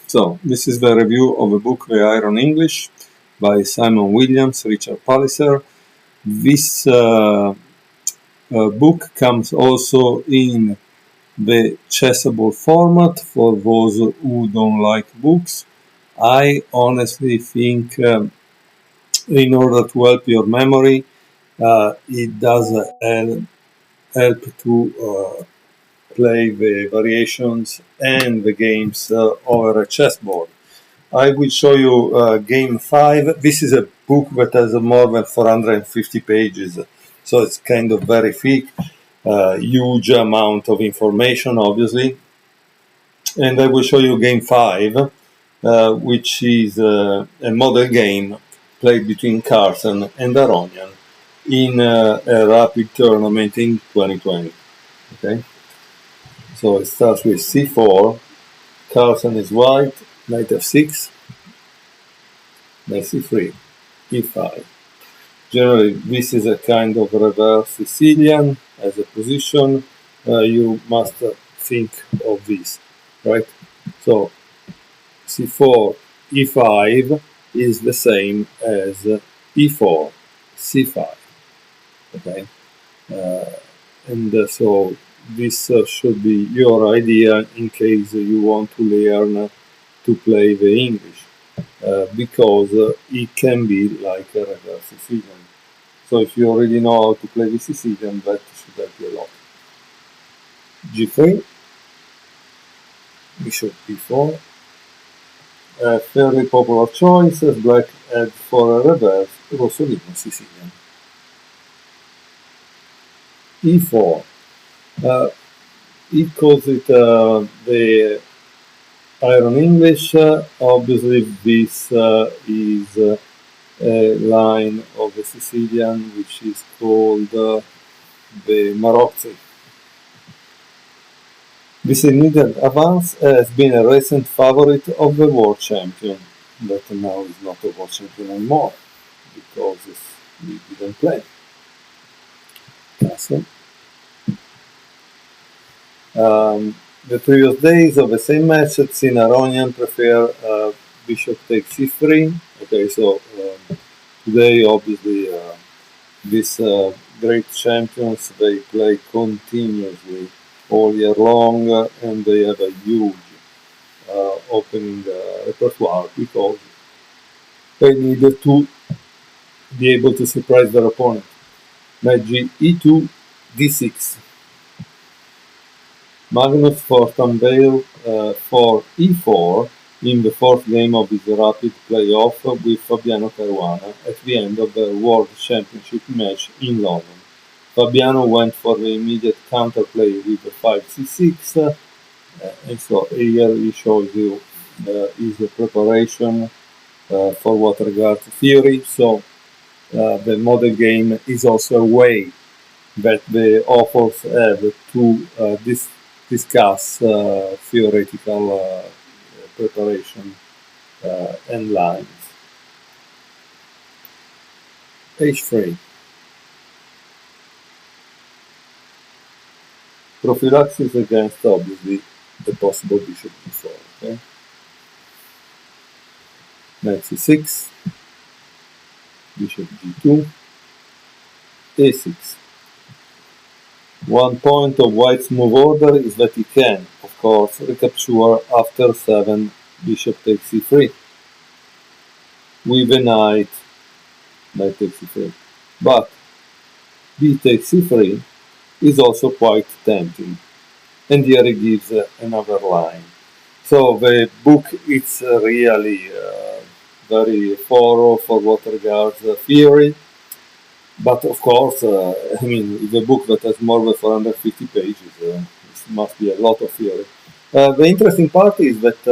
So, this is the review of the book The Iron English by Simon Williams, Richard Palliser. This book comes also in the chessable format for those who don't like books. I honestly think in order to help your memory, it does help to play the variations and the games over a chessboard. I will show you game 5. This is a book that has more than 450 pages, so it's kind of very thick, huge amount of information, obviously. And I will show you game 5, which is a model game played between Carlsen and Aronian in a rapid tournament in 2020. Okay, so it starts with c4. Carlsen is white, knight f6, knight c3, e5. Generally, this is a kind of reverse Sicilian as a position. You must think of this, right? So c4, e5 is the same as e4, c5. Okay, and so this should be your idea in case you want to learn to play the English, because it can be like a reverse Sicilian. So if you already know how to play the Sicilian, that should help you a lot. g3, bishop b4, a fairly popular choice as black had for a reverse Rossolino Sicilian. e4, he calls it the Iron English. Obviously this is a line of the Sicilian which is called the Marozzi. This immediate advance has been a recent favorite of the world champion, that now is not a world champion anymore because he didn't play. Castle. The previous days of the same match had seen Aronian prefer bishop takes c3. Okay, so today obviously these great champions, they play continuously all year long, and they have a huge opening repertoire because they need to be able to surprise their opponent. Knight g e2, d6. Magnus first unveiled for e4 in the fourth game of his rapid playoff with Fabiano Caruana at the end of the World Championship match in London. Fabiano went for the immediate counterplay with the 5c6, and so here he shows you his preparation for what regards theory. So the model game is also a way that the authors have to discuss theoretical preparation and lines. h3. Prophylaxis against, obviously, the possible bishop b4. Okay? Knight c6, bishop g2, a6. One point of White's move order is that he can, of course, recapture after 7 bishop takes c3 with a knight takes c3. But b takes c3 is also quite tempting, and here he gives another line. So the book is really very thorough for what regards theory. But of course, I mean, the book that has more than 450 pages, it must be a lot of theory. The interesting part is that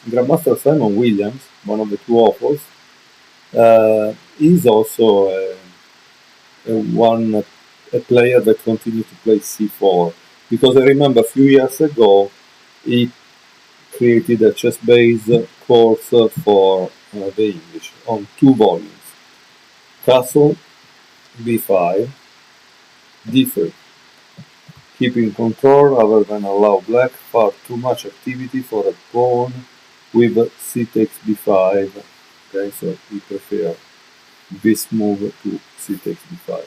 Grandmaster Simon Williams, one of the two authors, is also a player that continues to play c4. Because I remember a few years ago, he created a chess-based course for the English on 2 volumes. Castle, b5, d3. keeping control rather than allow black. Far too much activity for a pawn with c takes b5. Okay, so we prefer this move to c takes b5.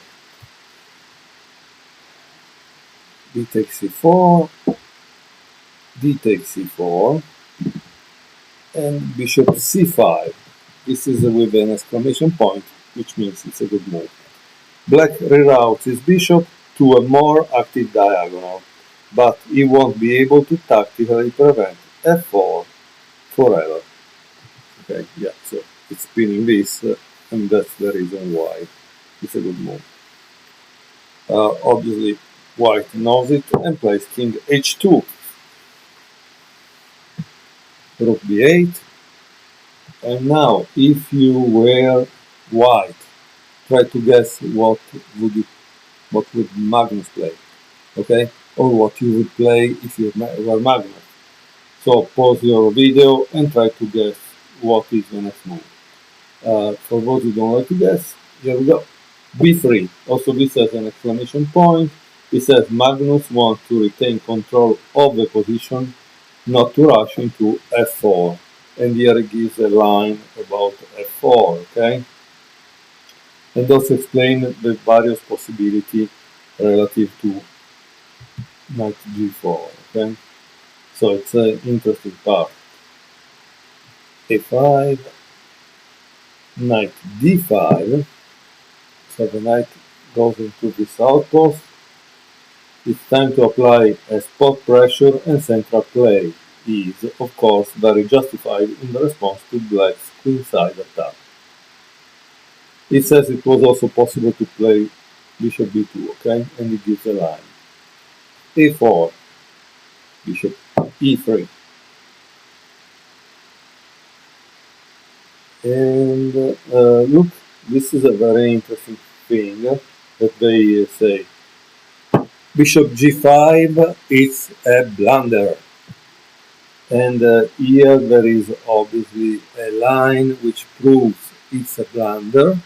d takes c4, d takes c4, and bishop c5. This is with an exclamation point, which means it's a good move. Black reroutes his bishop to a more active diagonal, but he won't be able to tactically prevent f4 forever. Okay, yeah, so it's spinning this, and that's the reason why it's a good move. Obviously, white knows it and plays king h2, rook b8, and now if you were white, try to guess what would Magnus play, okay, or what you would play if you were Magnus. So pause your video and try to guess what is the next move. For those who don't like to guess, here we go. b3. Also this has an exclamation point. It says Magnus wants to retain control of the position, not to rush into f4. And here it gives a line about f4, okay? And also explain the various possibilities relative to knight g4, okay? So it's an interesting part. a5, knight d5, so the knight goes into this outpost. It's time to apply a spot pressure, and central play is, of course, very justified in the response to black's queenside attack. It says it was also possible to play bishop b2, okay, and it gives a line. a4, bishop e3. And look, this is a very interesting thing that they say. Bishop g5 is a blunder. And here there is obviously a line which proves it's a blunder,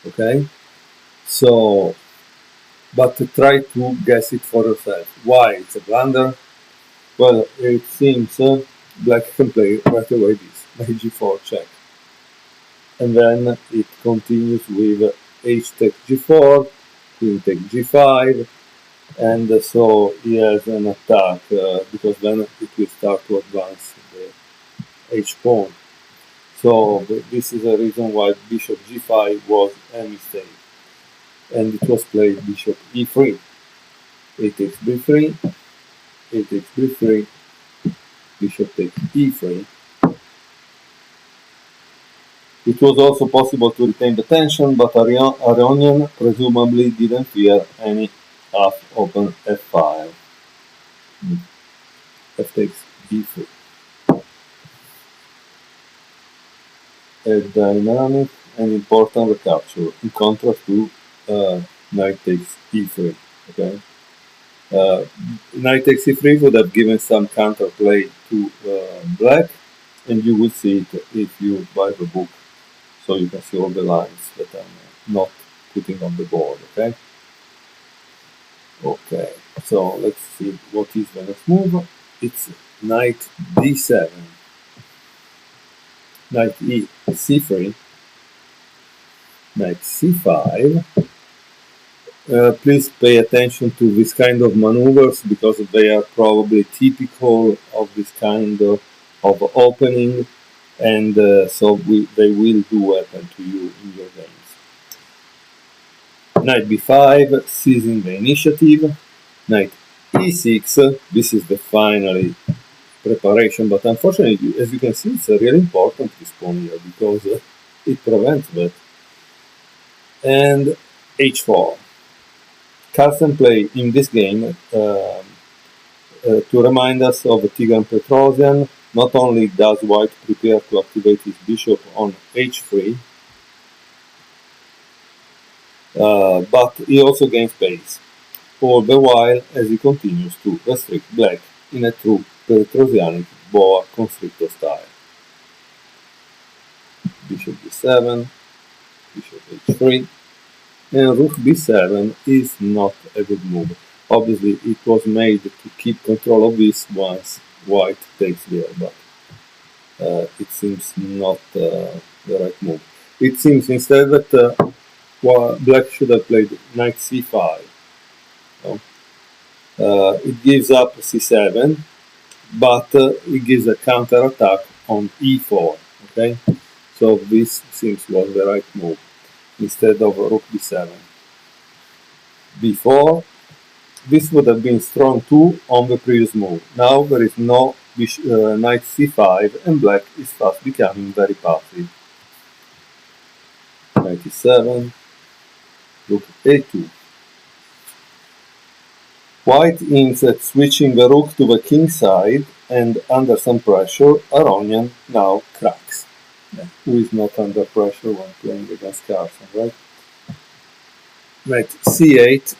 okay? So, but try to guess it for yourself. Why it's a blunder? Well, it seems black can play right away this, knight g4 check. And then it continues with h takes g4, queen takes g5, and so he has an attack, because then it will start to advance the h-pawn. So this is a reason why bishop g5 was a mistake. And it was played bishop e3. a takes b3, a takes b3, bishop takes e3. It was also possible to retain the tension, but Aronian presumably didn't fear any half-open f5. F takes e3. A dynamic and important recapture, in contrast to knight takes e3. Okay, knight takes e3 would have given some counterplay to black, and you will see it if you buy the book, so you can see all the lines that I'm not putting on the board. Okay. Okay, so let's see what is the next move. It's knight d7, knight e c3, knight c5. Please pay attention to this kind of maneuvers, because they are probably typical of this kind of opening, and so they will do happen to you in your games. Knight b5, seizing the initiative. Knight e6, this is the final preparation, but unfortunately, as you can see, it's a really important this pawn here, because it prevents that. And h4. Carlsen play in this game to remind us of Tigran Petrosian. Not only does white prepare to activate his bishop on h3, but he also gains pace, all the while as he continues to restrict black in a true Petrosianic boa constrictor style. Bishop b7, bishop h3, and rook b7 is not a good move. Obviously, it was made to keep control of this once white takes there, but it seems not the right move. It seems instead that black should have played knight c5. No? It gives up c7, but it gives a counter attack on e4. Okay, so this seems was the right move instead of rook b7. b4. This would have been strong too on the previous move. Now there is no knight c5, and black is fast becoming very passive. Knight e7, rook a2. White aims at switching the rook to the king side, and under some pressure, Aronian now cracks. Who is not under pressure when playing against Carlsen, right? Knight c8.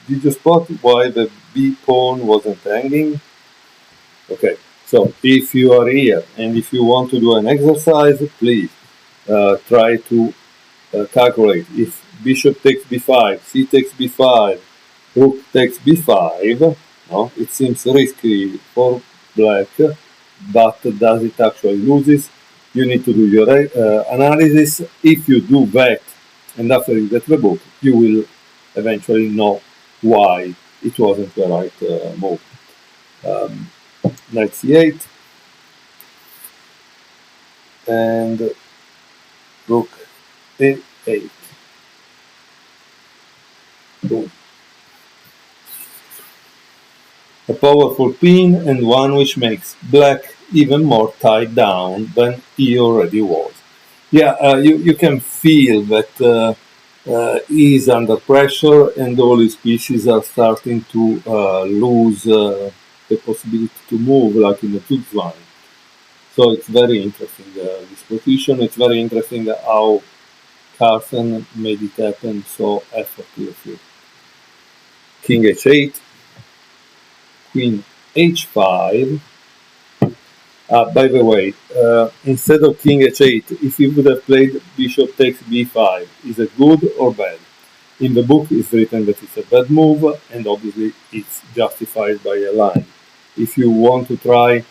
Did you spot why the b pawn wasn't hanging? Okay, so if you are here and if you want to do an exercise, please try to calculate. If bishop takes b5, c takes b5, rook takes b5, no, it seems risky for black, but does it actually loses? You need to do your analysis. If you do that, and after you get the book, you will eventually know why it wasn't the right move. Knight c8 and rook a8. Boom. A powerful pin, and one which makes black even more tied down than he already was. Yeah, you can feel that he's under pressure, and all his pieces are starting to lose the possibility to move, like in the Zugzwang. So it's very interesting, this position. It's very interesting how Carlsen made it happen so effortlessly. King h8, Queen h5. By the way, instead of King h8, if you would have played Bishop takes b5, is it good or bad? In the book it's written that it's a bad move, and obviously it's justified by a line. If you want to try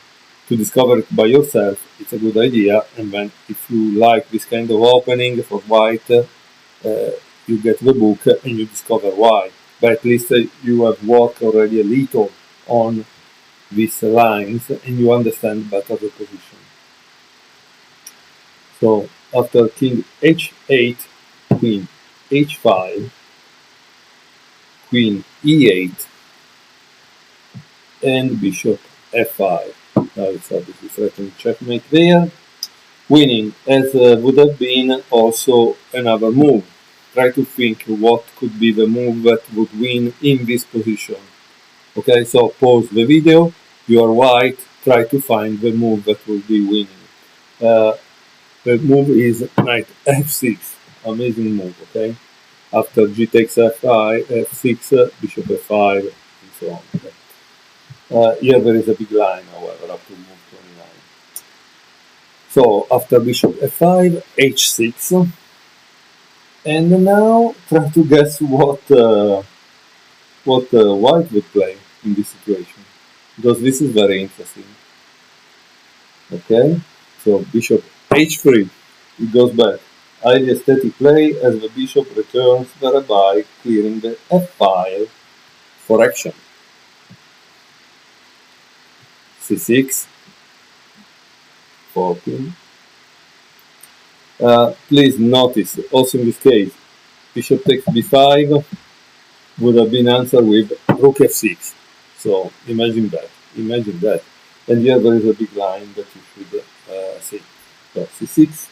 to discover it by yourself, it's a good idea, and then if you like this kind of opening for white, you get the book and you discover why. But at least you have worked already a little on these lines and you understand better the position. So after King h8, Queen h5, Queen e8, and Bishop f5. Now it's obviously threatening checkmate there. Winning, as would have been also another move. Try to think what could be the move that would win in this position. Okay, so pause the video. You are white. Try to find the move that will be winning. The move is knight f6. Amazing move. Okay, after g takes f6, bishop f5, and so on. Okay? Here there is a big line, however, up to move 29. So after bishop f5, h6, and now try to guess what white would play in this situation, because this is very interesting. Okay, so bishop h3, it goes back. Highly aesthetic play as the bishop returns, thereby clearing the f file for action. c6, 14. Please notice, also in this case, bishop takes b5 would have been answered with rook f6. So imagine that. And here there is a big line that you should see. So c6,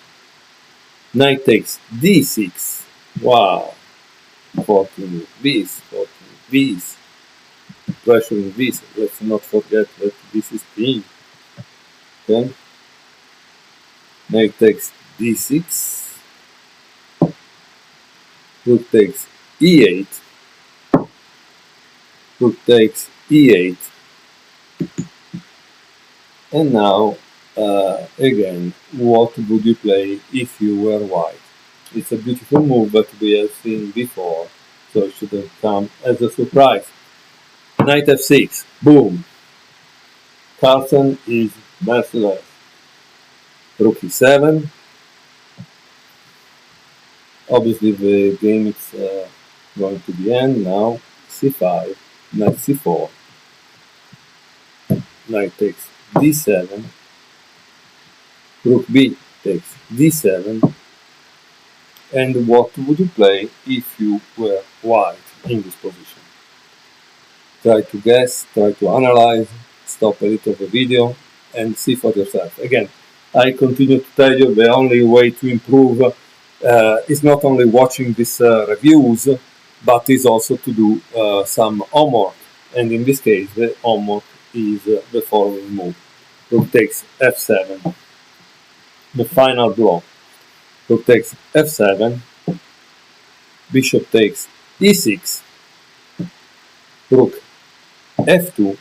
knight takes d6. Wow. 14 this, 14 this. Pressure in this. Let's not forget that this is pin. Okay. Knight takes d6. Rook takes e8. Rook takes e8. And now, again, what would you play if you were white? It's a beautiful move that we have seen before, so it shouldn't come as a surprise. Knight f6, boom. Carlsen is merciless. Rook e7. Obviously the game is going to the end now. c5, knight c4, knight takes d7, rook b takes d7, and what would you play if you were white in this position? Try to guess, try to analyze, stop a little the video and see for yourself. Again, I continue to tell you the only way to improve is not only watching these reviews, but is also to do some homework. And in this case, the homework is the following move. Rook takes f7, the final blow. Rook takes f7, bishop takes e6, rook f2,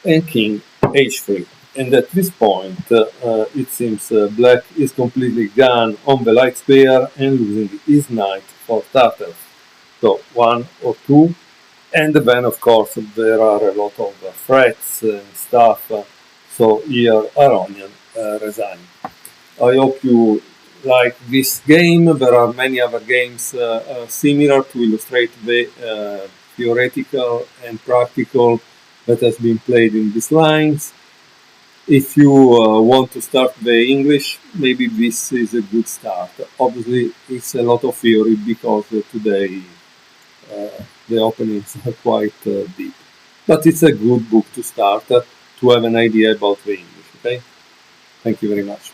and king h3. And at this point, it seems black is completely gone on the light square and losing his knight for turtles. So 1 or 2, and then of course there are a lot of threats and stuff. So here Aronian resigned. I hope you like this game. There are many other games similar to illustrate the theoretical and practical that has been played in these lines. If you want to start the English, maybe this is a good start. Obviously, it's a lot of theory because today the openings are quite deep. But it's a good book to start to have an idea about the English, okay? Thank you very much.